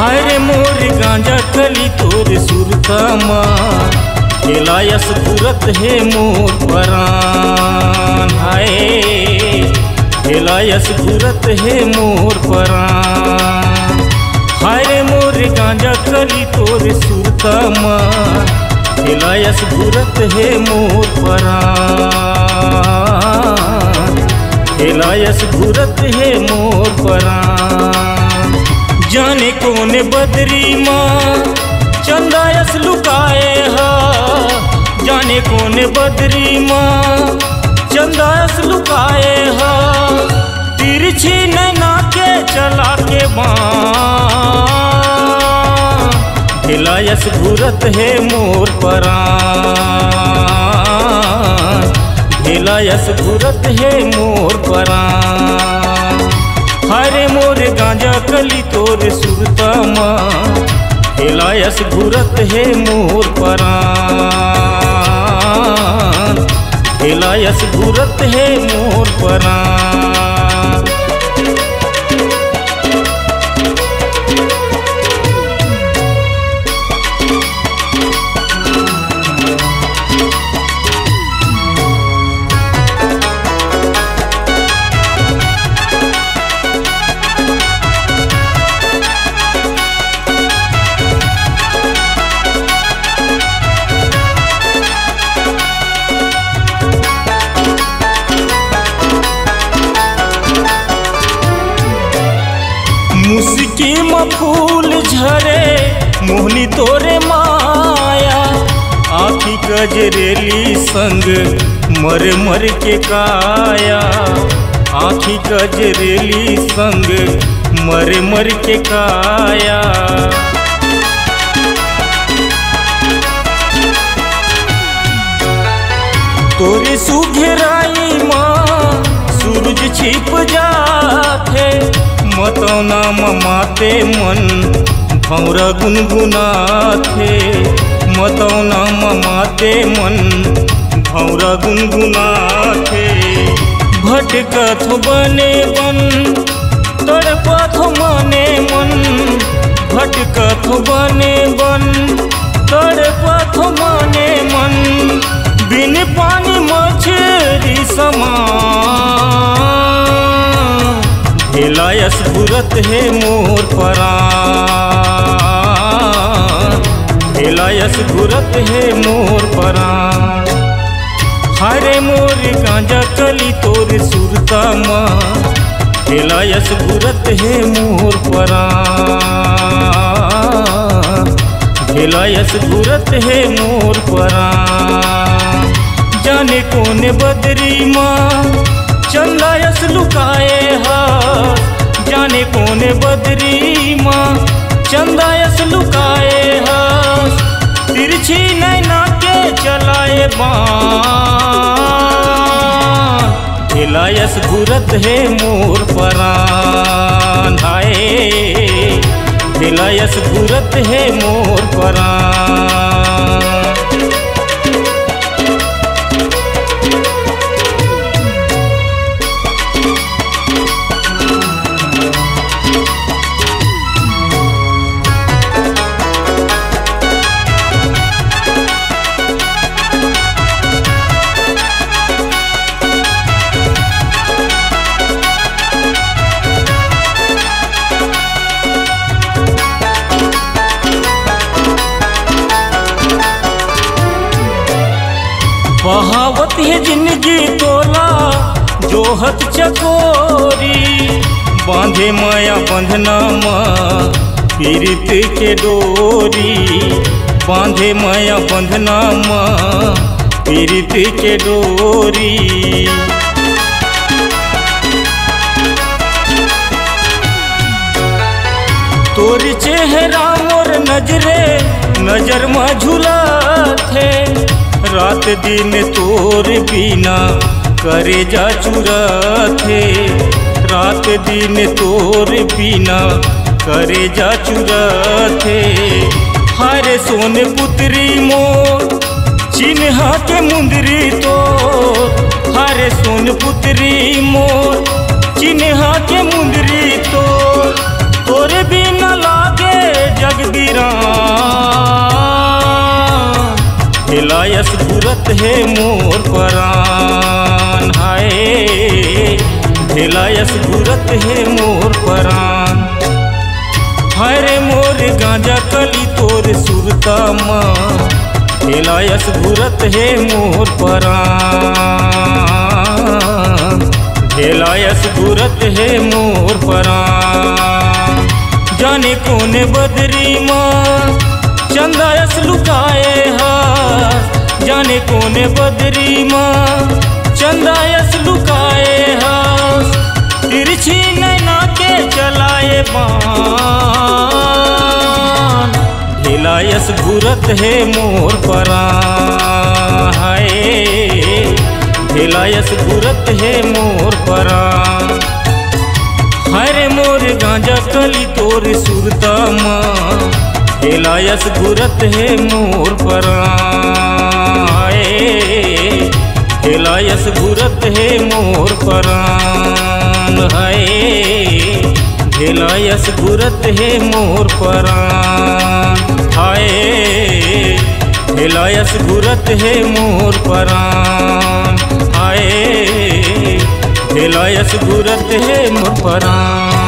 हाय रे मोर गांजा कली तोर सुरतमा खेलायस घूरत है मोर परान। हाय खेलायस घूरत है मोर परान। हाय रे मोर गांजा कली तोर सुरतमा खेलायस घूरत है मोर परान। खेलायस घूरत है मोर परान। जाने कौन बदरी माँ चंदायस लुकाए हा। जाने कौन बदरी माँ चंदायस लुकाए हा। तिरछी नैना के चला के बाँ खेलायस घूरत है मोर परान। खेलायस घूरत है मोर परान। हाय मोर गांजा कली तोर सुरतमा खेलायस घूरत है मोर परान। खेलायस घूरत है मोर परान। मुस्की में फूल झरे मोहनी तोरे माया। आँखी गजरेली संग मर मर के काया। आँखी गजरेली संग मर मर के काया। तोरी सुघराई माँ सूरज छिप जाते। मतौना माते मन भौरा गुनगुनाथे। मतौना माते मन भौरा गुनगुनाथे। भटकत बने बन तड़पत मने मन। भटकत बने बन तड़पत मने मन। बिन पानी मछली समान खेलायस घूरत है मोर परान। खेलायस घूरत है मोर परान। हाय रे मोर गांजा कली तोर सुरतमा खेलायस घूरत है मोर परान। खेलायस घूरत है मोर परान। जाने कौन बदरी माँ चंदायस लुकाए हा। जाने कौन बदरी माँ चंदायस लुकाए हा। तिरछी नैना के चलाए बाँ खेलायस घूरत है मोर परान। हाय खेलायस घूरत है मोर परान। बहावत है जिंदगी तोला जोहत चकोरी। बांधे माया बंधना माँ पीरित के डोरी। बांधे माया बंधना माँ पीरित के डोरी। तोरी चेहरा मोर नजरे नजर में झूला थे। रात दिन तोर बिना करे जा चुरा थे। रात दिन तोर बिना करे जा चुरा थे। हारे सोन पुत्री मोर चिन्हा के मुंदरी तो। हारे सोन पुत्री मोर चिन्हा के मुंदरी तो। तोरे बिना लागे भेलायस घूरत है मोर परान। हाय भेलायस घूरत है मोर परान। हरे मोर गांजा कली तोर सुरता माँ, भेलायस घूरत है मोर परान। भेलायस घूरत है मोर परान। जाने कोने बदरी माँ चंदायस लुकाए हा, जाने कोने बदरी माँ चंदायस लुकाए हा। तिरछी नैना के चलाए बाण, भेलायस घूरत है मोर परान। हाय भेलायस घूरत है मोर परान। हरे मोर गांजा कली तोर सुरता माँ, भेलायस घूरत है मोर परान। भेलायस घूरत है मोर परान। हाय भेलायस घूरत है मोर परान। हाय भेलायस घूरत है मोर परान। हाय भेलायस घूरत है मोर परान।